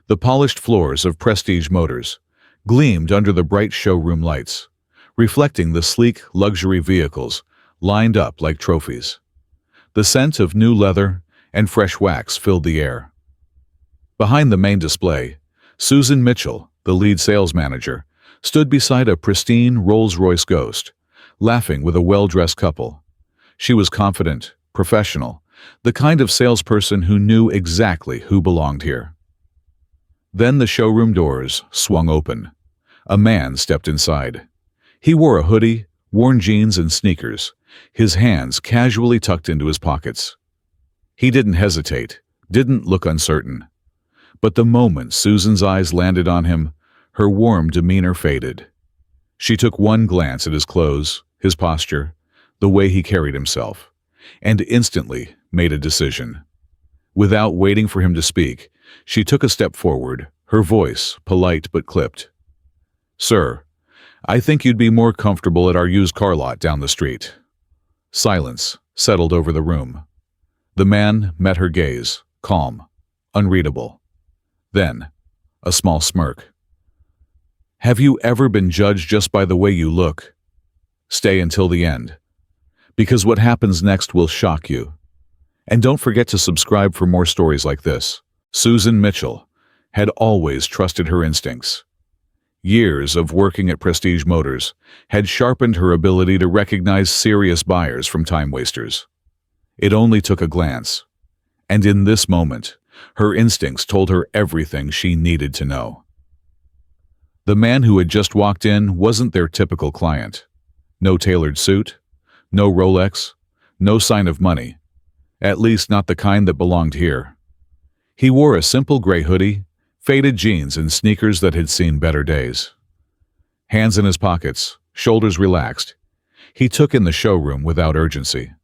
The polished floors of Prestige Motors gleamed under the bright showroom lights, reflecting the sleek luxury vehicles lined up like trophies. The scent of new leather and fresh wax filled the air. Behind the main display, Susan Mitchell, the lead sales manager, stood beside a pristine Rolls-Royce Ghost, laughing with a well-dressed couple. She was confident, professional, the kind of salesperson who knew exactly who belonged here. Then the showroom doors swung open. A man stepped inside. He wore a hoodie, worn jeans and sneakers, his hands casually tucked into his pockets. He didn't hesitate, didn't look uncertain. But the moment Susan's eyes landed on him, her warm demeanor faded. She took one glance at his clothes, his posture, the way he carried himself, and instantly made a decision. Without waiting for him to speak, she took a step forward, her voice polite but clipped. "Sir, I think you'd be more comfortable at our used car lot down the street." Silence settled over the room. The man met her gaze, calm, unreadable. Then, a small smirk. "Have you ever been judged just by the way you look? Stay until the end, because what happens next will shock you. And don't forget to subscribe for more stories like this." Susan Mitchell had always trusted her instincts. Years of working at Prestige Motors had sharpened her ability to recognize serious buyers from time wasters. It only took a glance, and in this moment, her instincts told her everything she needed to know. The man who had just walked in wasn't their typical client. No tailored suit, no Rolex, no sign of money, at least not the kind that belonged here. He wore a simple gray hoodie, faded jeans and sneakers that had seen better days. Hands in his pockets, shoulders relaxed, he took in the showroom without urgency.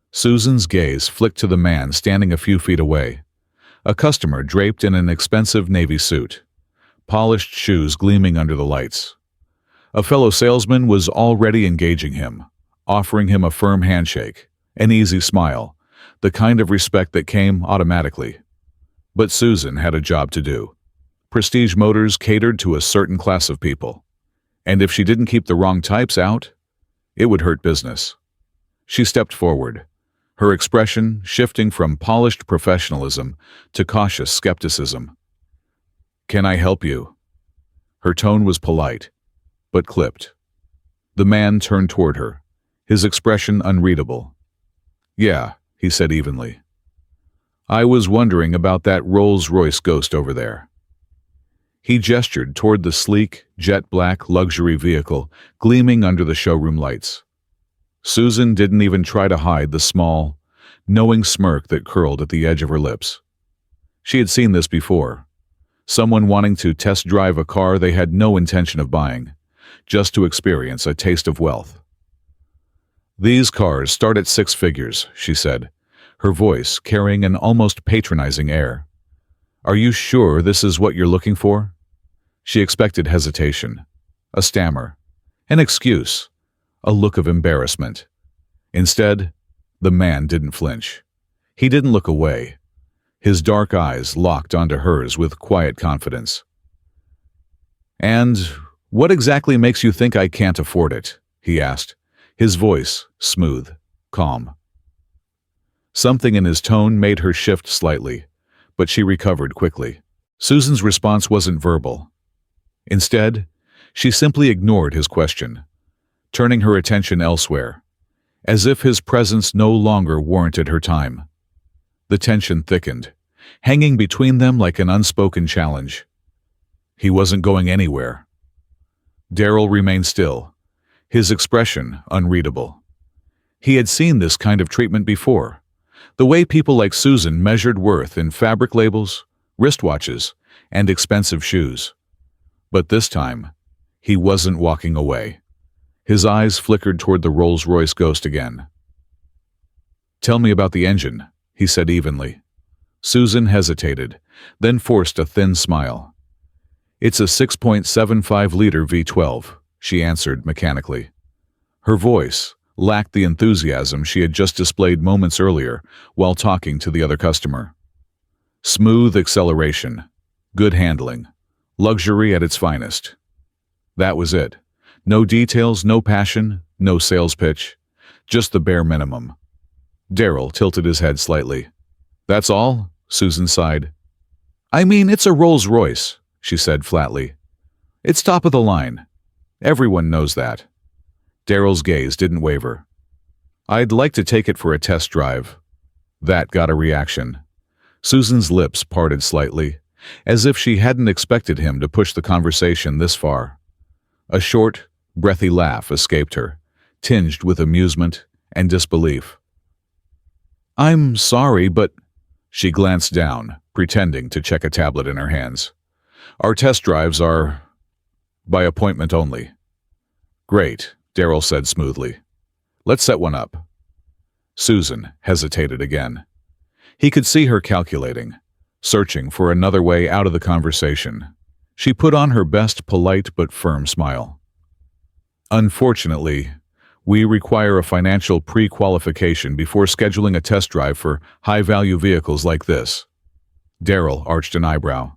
Susan's gaze flicked to the man standing a few feet away, a customer draped in an expensive navy suit, polished shoes gleaming under the lights. A fellow salesman was already engaging him, offering him a firm handshake, an easy smile, the kind of respect that came automatically. But Susan had a job to do. Prestige Motors catered to a certain class of people, and if she didn't keep the wrong types out, it would hurt business. She stepped forward, her expression shifting from polished professionalism to cautious skepticism. "Can I help you?" Her tone was polite, but clipped. The man turned toward her, his expression unreadable. "Yeah," he said evenly. "I was wondering about that Rolls-Royce Ghost over there." He gestured toward the sleek, jet-black luxury vehicle gleaming under the showroom lights. Susan didn't even try to hide the small, knowing smirk that curled at the edge of her lips. She had seen this before. Someone wanting to test drive a car they had no intention of buying, just to experience a taste of wealth. "These cars start at 6 figures, she said, her voice carrying an almost patronizing air. "Are you sure this is what you're looking for?" She expected hesitation, a stammer, an excuse, a look of embarrassment. Instead, the man didn't flinch. He didn't look away. His dark eyes locked onto hers with quiet confidence. "And what exactly makes you think I can't afford it?" he asked, his voice smooth, calm. Something in his tone made her shift slightly, but she recovered quickly. Susan's response wasn't verbal. Instead, she simply ignored his question, turning her attention elsewhere, as if his presence no longer warranted her time. The tension thickened, hanging between them like an unspoken challenge. He wasn't going anywhere. Darryl remained still, his expression unreadable. He had seen this kind of treatment before. The way people like Susan measured worth in fabric labels, wristwatches, and expensive shoes. But this time, he wasn't walking away. His eyes flickered toward the Rolls-Royce Ghost again. "Tell me about the engine," he said evenly. Susan hesitated, then forced a thin smile. "It's a 6.75-liter V12, she answered mechanically. Her voice lacked the enthusiasm she had just displayed moments earlier while talking to the other customer. Smooth acceleration, Good handling. Luxury at its finest. That was it. No details, no passion, no sales pitch. Just the bare minimum. Darryl tilted his head slightly. That's all? Susan sighed. I mean, it's a Rolls-Royce, she said flatly. It's top of the line. Everyone knows that. Darryl's gaze didn't waver. I'd like to take it for a test drive. That got a reaction. Susan's lips parted slightly, as if she hadn't expected him to push the conversation this far. A short, breathy laugh escaped her, tinged with amusement and disbelief. I'm sorry, but... She glanced down, pretending to check a tablet in her hands. Our test drives are... by appointment only. Great, Darryl said smoothly. Let's set one up. Susan hesitated again. He could see her calculating, searching for another way out of the conversation. She put on her best polite but firm smile. Unfortunately, we require a financial pre-qualification before scheduling a test drive for high-value vehicles like this. Darryl arched an eyebrow.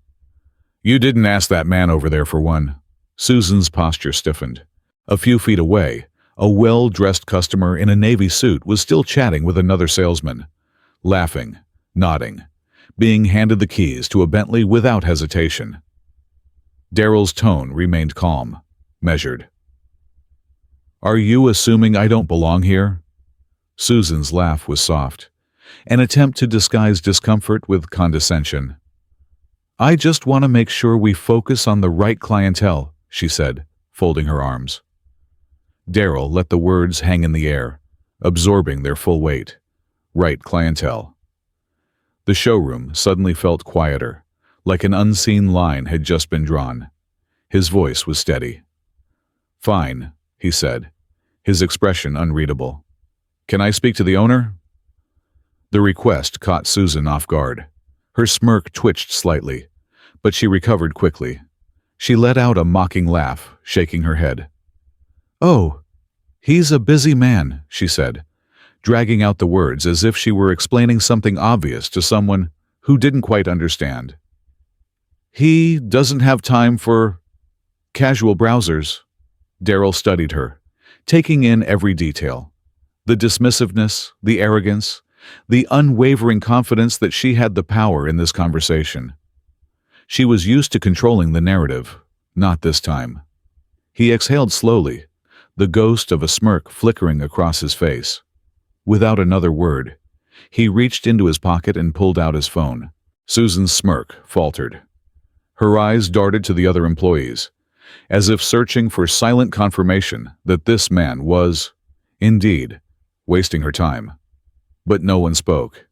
You didn't ask that man over there for one. Susan's posture stiffened. A few feet away, a well-dressed customer in a navy suit was still chatting with another salesman, laughing, nodding, being handed the keys to a Bentley without hesitation. Darryl's tone remained calm, measured. Are you assuming I don't belong here? Susan's laugh was soft, an attempt to disguise discomfort with condescension. I just want to make sure we focus on the right clientele, she said, folding her arms. Darryl let the words hang in the air, absorbing their full weight. Right clientele. The showroom suddenly felt quieter, like an unseen line had just been drawn. His voice was steady. Fine, he said, his expression unreadable. Can I speak to the owner? The request caught Susan off guard. Her smirk twitched slightly, but she recovered quickly. She let out a mocking laugh, shaking her head. Oh, he's a busy man, she said, dragging out the words as if she were explaining something obvious to someone who didn't quite understand. He doesn't have time for casual browsers. Darryl studied her, taking in every detail. The dismissiveness, the arrogance, the unwavering confidence that she had the power in this conversation. She was used to controlling the narrative, not this time. He exhaled slowly, the ghost of a smirk flickering across his face. Without another word, he reached into his pocket and pulled out his phone. Susan's smirk faltered. Her eyes darted to the other employees, as if searching for silent confirmation that this man was, indeed, wasting her time. But no one spoke.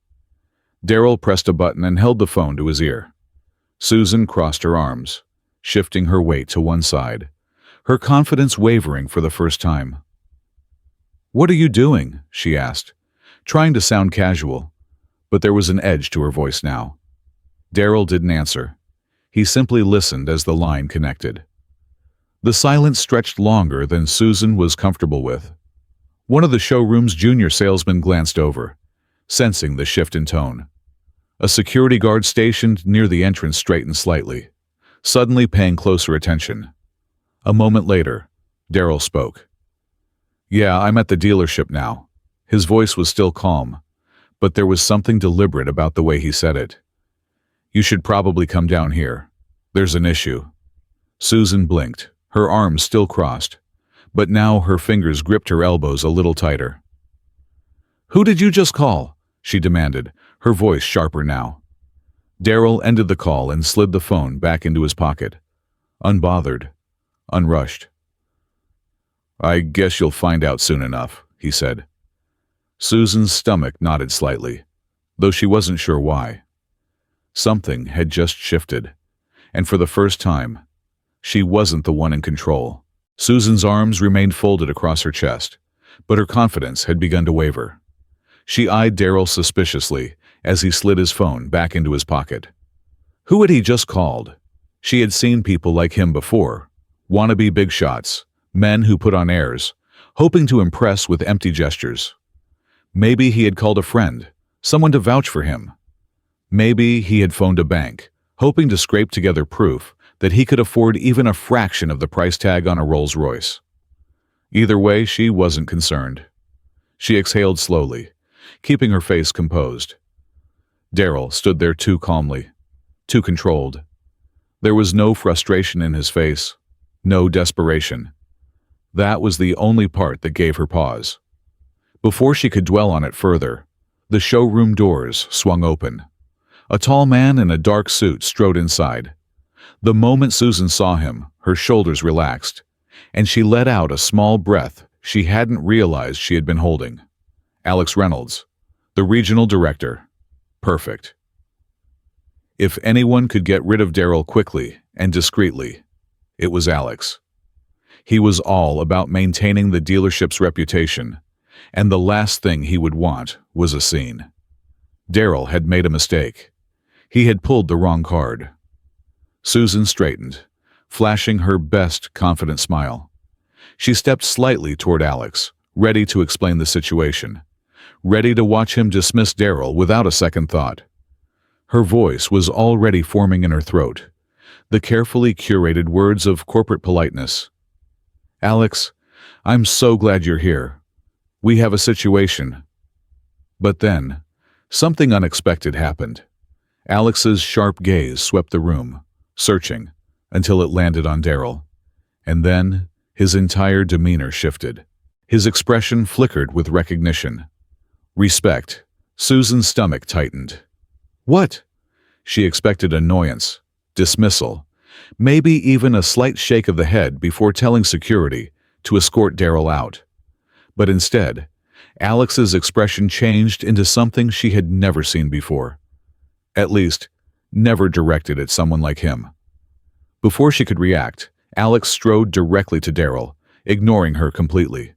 Darryl pressed a button and held the phone to his ear. Susan crossed her arms, shifting her weight to one side, her confidence wavering for the first time. What are you doing? She asked, trying to sound casual, but there was an edge to her voice now. Darryl didn't answer. He simply listened as the line connected. The silence stretched longer than Susan was comfortable with. One of the showroom's junior salesmen glanced over, sensing the shift in tone. A security guard stationed near the entrance straightened slightly, suddenly paying closer attention. A moment later, Darryl spoke. Yeah, I'm at the dealership now. His voice was still calm, but there was something deliberate about the way he said it. You should probably come down here. There's an issue. Susan blinked, her arms still crossed, but now her fingers gripped her elbows a little tighter. Who did you just call? She demanded, her voice sharper now. Darryl ended the call and slid the phone back into his pocket, unbothered, unrushed. I guess you'll find out soon enough, he said. Susan's stomach nodded slightly, though she wasn't sure why. Something had just shifted, and for the first time, she wasn't the one in control. Susan's arms remained folded across her chest, but her confidence had begun to waver. She eyed Darryl suspiciously as he slid his phone back into his pocket. Who had he just called? She had seen people like him before, wannabe big shots, men who put on airs, hoping to impress with empty gestures. Maybe he had called a friend, someone to vouch for him. Maybe he had phoned a bank, hoping to scrape together proof that he could afford even a fraction of the price tag on a Rolls-Royce. Either way, she wasn't concerned. She exhaled slowly, keeping her face composed. Darryl stood there too calmly, too controlled. There was no frustration in his face, no desperation. That was the only part that gave her pause. Before she could dwell on it further, the showroom doors swung open. A tall man in a dark suit strode inside. The moment Susan saw him, her shoulders relaxed, and she let out a small breath she hadn't realized she had been holding. Alex Reynolds, the regional director. Perfect. If anyone could get rid of Darryl quickly and discreetly, it was Alex. He was all about maintaining the dealership's reputation, and the last thing he would want was a scene. Darryl had made a mistake. He had pulled the wrong card. Susan straightened, flashing her best confident smile. She stepped slightly toward Alex, ready to explain the situation, ready to watch him dismiss Darryl without a second thought. Her voice was already forming in her throat, the carefully curated words of corporate politeness. "Alex, I'm so glad you're here. We have a situation." But then, something unexpected happened. Alex's sharp gaze swept the room, searching, until it landed on Darryl. And then, his entire demeanor shifted. His expression flickered with recognition. Respect. Susan's stomach tightened. What? She expected annoyance, dismissal, maybe even a slight shake of the head before telling security to escort Darryl out. But instead, Alex's expression changed into something she had never seen before. At least, never directed at someone like him. Before she could react, Alex strode directly to Darryl, ignoring her completely.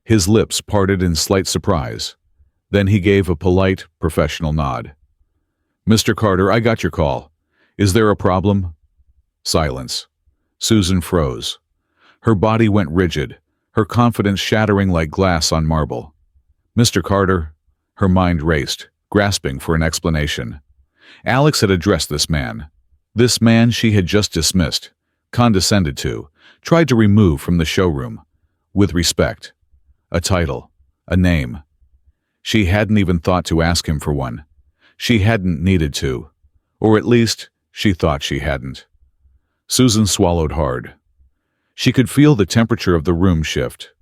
His lips parted in slight surprise. Then he gave a polite, professional nod. "Mr. Carter, I got your call. Is there a problem?" Silence. Susan froze. Her body went rigid, her confidence shattering like glass on marble. "Mr. Carter," her mind raced, grasping for an explanation. Alex had addressed this man she had just dismissed, condescended to, tried to remove from the showroom, with respect. A title, a name. She hadn't even thought to ask him for one. She hadn't needed to, or at least she thought she hadn't. Susan swallowed hard. She could feel the temperature of the room shift,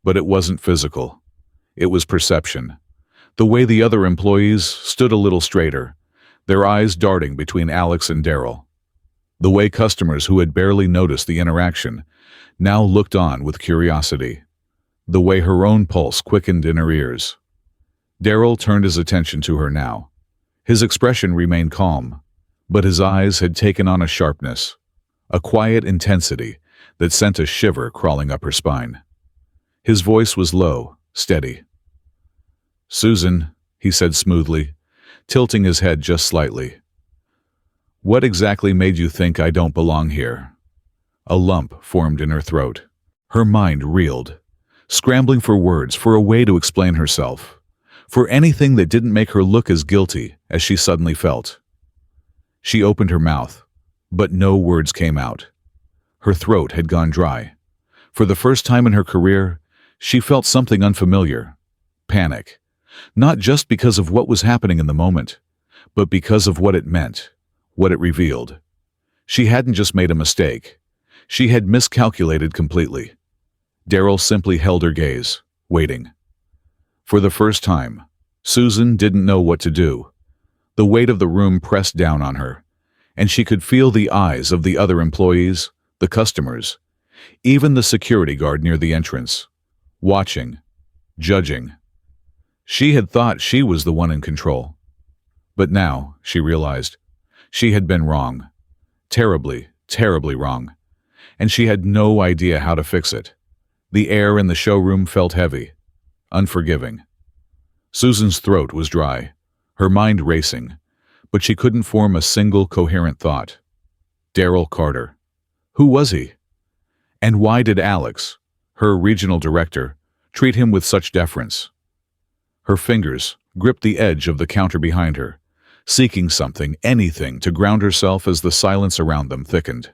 but it wasn't physical. It was perception. The way the other employees stood a little straighter, their eyes darting between Alex and Darryl. The way customers who had barely noticed the interaction now looked on with curiosity. The way her own pulse quickened in her ears. Darryl turned his attention to her now. His expression remained calm, but his eyes had taken on a sharpness, a quiet intensity that sent a shiver crawling up her spine. His voice was low, steady. "Susan," he said smoothly, tilting his head just slightly. "What exactly made you think I don't belong here?" A lump formed in her throat. Her mind reeled, scrambling for words, for a way to explain herself, for anything that didn't make her look as guilty as she suddenly felt. She opened her mouth, but no words came out. Her throat had gone dry. For the first time in her career, she felt something unfamiliar. Panic. Not just because of what was happening in the moment, but because of what it meant, what it revealed. She hadn't just made a mistake. She had miscalculated completely. Darryl simply held her gaze, waiting. For the first time, Susan didn't know what to do. The weight of the room pressed down on her, and she could feel the eyes of the other employees, the customers, even the security guard near the entrance, watching, judging. She had thought she was the one in control. But now, she realized, she had been wrong. Terribly, terribly wrong. And she had no idea how to fix it. The air in the showroom felt heavy, unforgiving. Susan's throat was dry, her mind racing, but she couldn't form a single coherent thought. Darryl Carter. Who was he? And why did Alex, her regional director, treat him with such deference? Her fingers gripped the edge of the counter behind her, seeking something, anything, to ground herself as the silence around them thickened.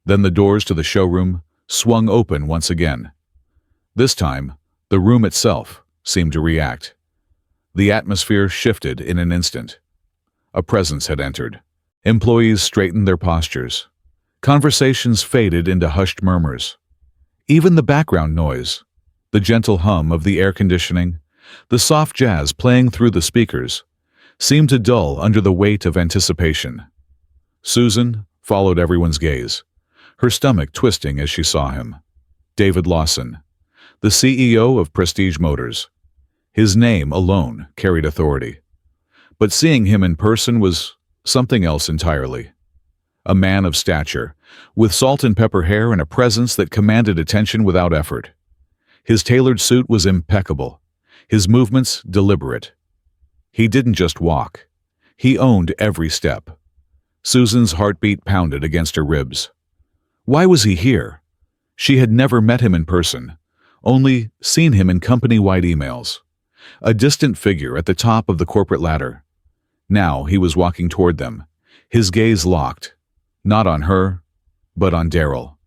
Then the doors to the showroom swung open once again. This time, the room itself seemed to react. The atmosphere shifted in an instant. A presence had entered. Employees straightened their postures. Conversations faded into hushed murmurs. Even the background noise, the gentle hum of the air conditioning, the soft jazz playing through the speakers, seemed to dull under the weight of anticipation. Susan followed everyone's gaze, her stomach twisting as she saw him. David Lawson, the CEO of Prestige Motors. His name alone carried authority. But seeing him in person was something else entirely. A man of stature, with salt and pepper hair and a presence that commanded attention without effort. His tailored suit was impeccable, his movements deliberate. He didn't just walk. He owned every step. Susan's heartbeat pounded against her ribs. Why was he here? She had never met him in person, only seen him in company-wide emails. A distant figure at the top of the corporate ladder. Now he was walking toward them, his gaze locked, not on her, but on Daryl.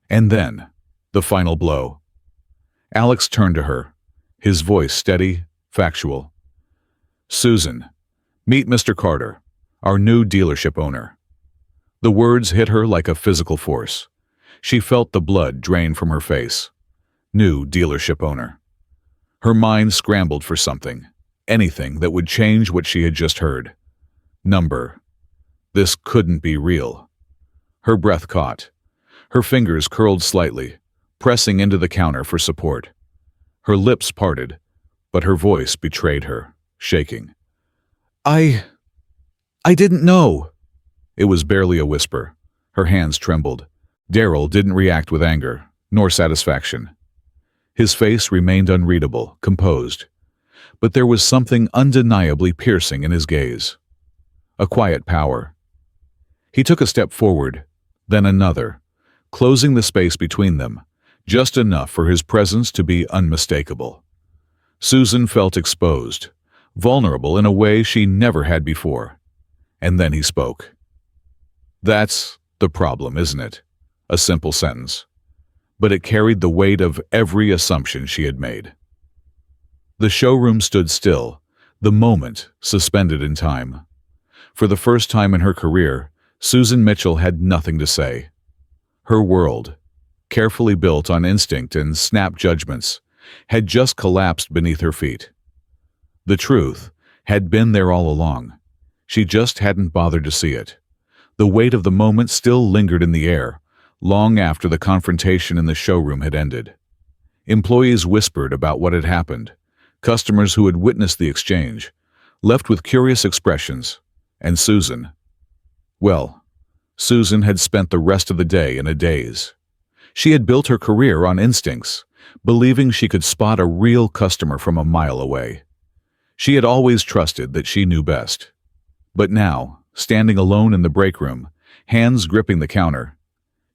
And then, the final blow. Alex turned to her, his voice steady, factual. "Susan, meet Mr. Carter, our new dealership owner." The words hit her like a physical force. She felt the blood drain from her face. New dealership owner. Her mind scrambled for something, anything that would change what she had just heard. Number. This couldn't be real. Her breath caught. Her fingers curled slightly, pressing into the counter for support. Her lips parted, but her voice betrayed her, shaking. I didn't know." It was barely a whisper. Her hands trembled. Daryl didn't react with anger, nor satisfaction. His face remained unreadable, composed. But there was something undeniably piercing in his gaze. A quiet power. He took a step forward, then another, closing the space between them, just enough for his presence to be unmistakable. Susan felt exposed, vulnerable in a way she never had before. And then he spoke. "That's the problem, isn't it?" A simple sentence. But it carried the weight of every assumption she had made. The showroom stood still, the moment suspended in time. For the first time in her career, Susan Mitchell had nothing to say. Her world, carefully built on instinct and snap judgments, had just collapsed beneath her feet. The truth had been there all along. She just hadn't bothered to see it. The weight of the moment still lingered in the air, long after the confrontation in the showroom had ended. Employees whispered about what had happened. Customers who had witnessed the exchange, left with curious expressions. And Susan. Well, Susan had spent the rest of the day in a daze. She had built her career on instincts, believing she could spot a real customer from a mile away. She had always trusted that she knew best. But now, standing alone in the break room, hands gripping the counter,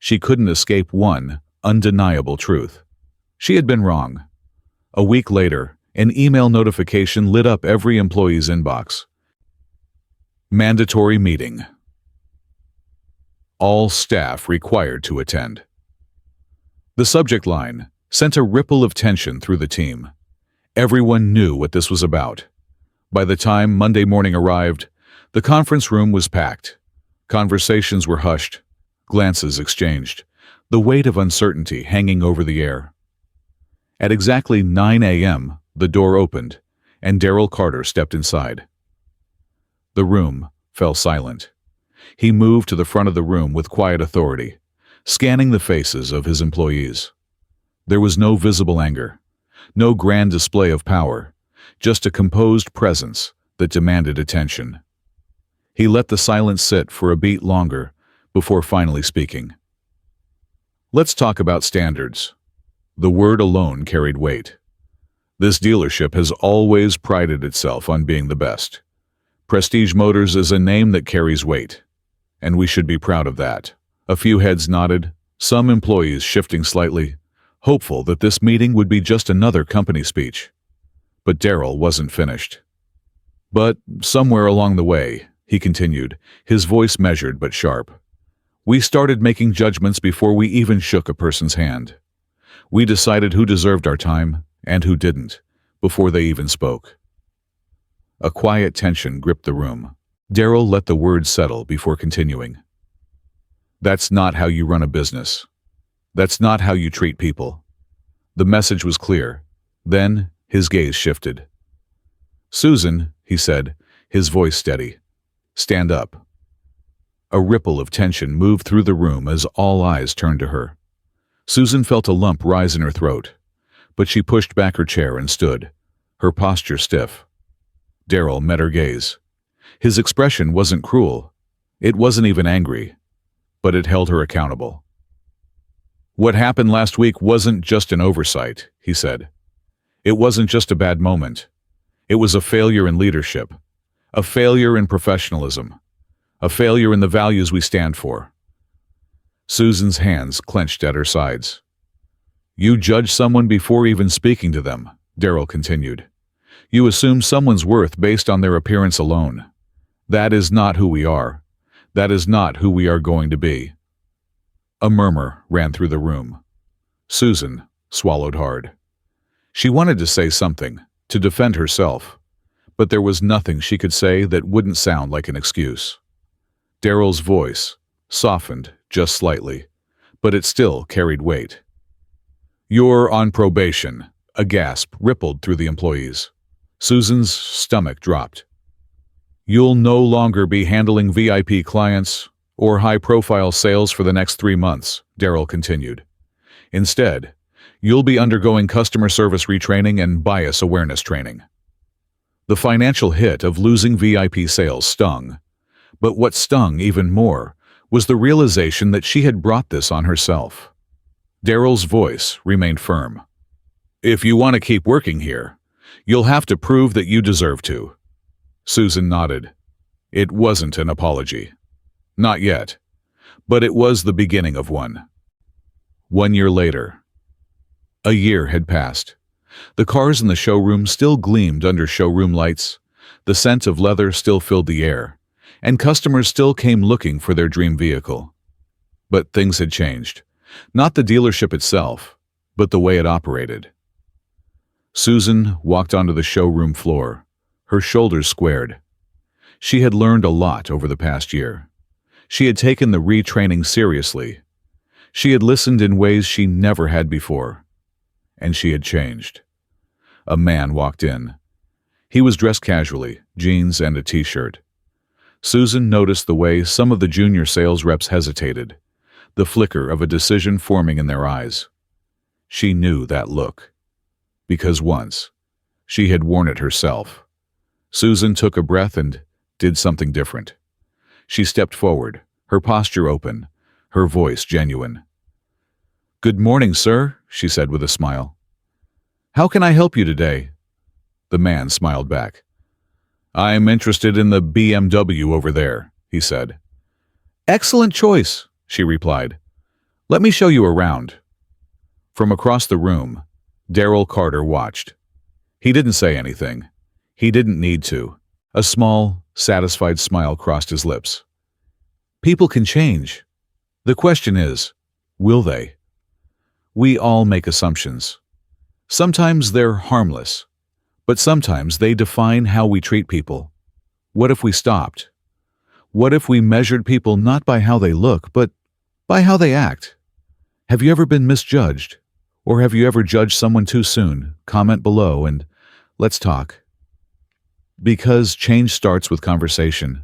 she couldn't escape one undeniable truth. She had been wrong. A week later, an email notification lit up every employee's inbox. Mandatory meeting. All staff required to attend. The subject line sent a ripple of tension through the team. Everyone knew what this was about. By the time Monday morning arrived, the conference room was packed. Conversations were hushed, glances exchanged, the weight of uncertainty hanging over the air. At exactly 9 a.m., the door opened, and Daryl Carter stepped inside. The room fell silent. He moved to the front of the room with quiet authority, scanning the faces of his employees. There was no visible anger, no grand display of power, just a composed presence that demanded attention. He let the silence sit for a beat longer before finally speaking. "Let's talk about standards." The word alone carried weight. This dealership has always prided itself on being the best. Prestige Motors is a name that carries weight, and we should be proud of that. A few heads nodded, some employees shifting slightly, hopeful that this meeting would be just another company speech. But Daryl wasn't finished. But somewhere along the way, he continued, his voice measured but sharp, we started making judgments before we even shook a person's hand. We decided who deserved our time and who didn't, before they even spoke. A quiet tension gripped the room. Darryl let the words settle before continuing. That's not how you run a business. That's not how you treat people. The message was clear. Then his gaze shifted. Susan, he said, his voice steady, stand up. A ripple of tension moved through the room as all eyes turned to her. Susan felt a lump rise in her throat, but she pushed back her chair and stood, her posture stiff. Darryl met her gaze. His expression wasn't cruel. It wasn't even angry, but it held her accountable. What happened last week wasn't just an oversight, he said. It wasn't just a bad moment. It was a failure in leadership, a failure in professionalism, a failure in the values we stand for. Susan's hands clenched at her sides. You judge someone before even speaking to them, Darryl continued. You assume someone's worth based on their appearance alone. That is not who we are. That is not who we are going to be. A murmur ran through the room. Susan swallowed hard. She wanted to say something, to defend herself, but there was nothing she could say that wouldn't sound like an excuse. Darryl's voice softened just slightly, but it still carried weight. You're on probation. A gasp rippled through the employees. Susan's stomach dropped. You'll no longer be handling VIP clients or high-profile sales for the next 3 months, Darryl continued. Instead, you'll be undergoing customer service retraining and bias awareness training. The financial hit of losing VIP sales stung, but what stung even more was the realization that she had brought this on herself. Darryl's voice remained firm. If you want to keep working here, you'll have to prove that you deserve to. Susan nodded. It wasn't an apology. Not yet, but it was the beginning of one. 1 year later. A year had passed. The cars in the showroom still gleamed under showroom lights, the scent of leather still filled the air, and customers still came looking for their dream vehicle. But things had changed. Not the dealership itself, but the way it operated. Susan walked onto the showroom floor, her shoulders squared. She had learned a lot over the past year. She had taken the retraining seriously. She had listened in ways she never had before. And she had changed. A man walked in. He was dressed casually, jeans and a t-shirt. Susan noticed the way some of the junior sales reps hesitated, the flicker of a decision forming in their eyes. She knew that look. Because once, she had worn it herself. Susan took a breath and did something different. She stepped forward, her posture open, her voice genuine. Good morning, sir, she said with a smile. How can I help you today? The man smiled back. I'm interested in the BMW over there, he said. Excellent choice, she replied. Let me show you around. From across the room, Darryl Carter watched. He didn't say anything. He didn't need to. A small, satisfied smile crossed his lips. People can change. The question is, will they? We all make assumptions. Sometimes they're harmless, but sometimes they define how we treat people. What if we stopped? What if we measured people not by how they look, but by how they act? Have you ever been misjudged? Or have you ever judged someone too soon? Comment below and let's talk. Because change starts with conversation.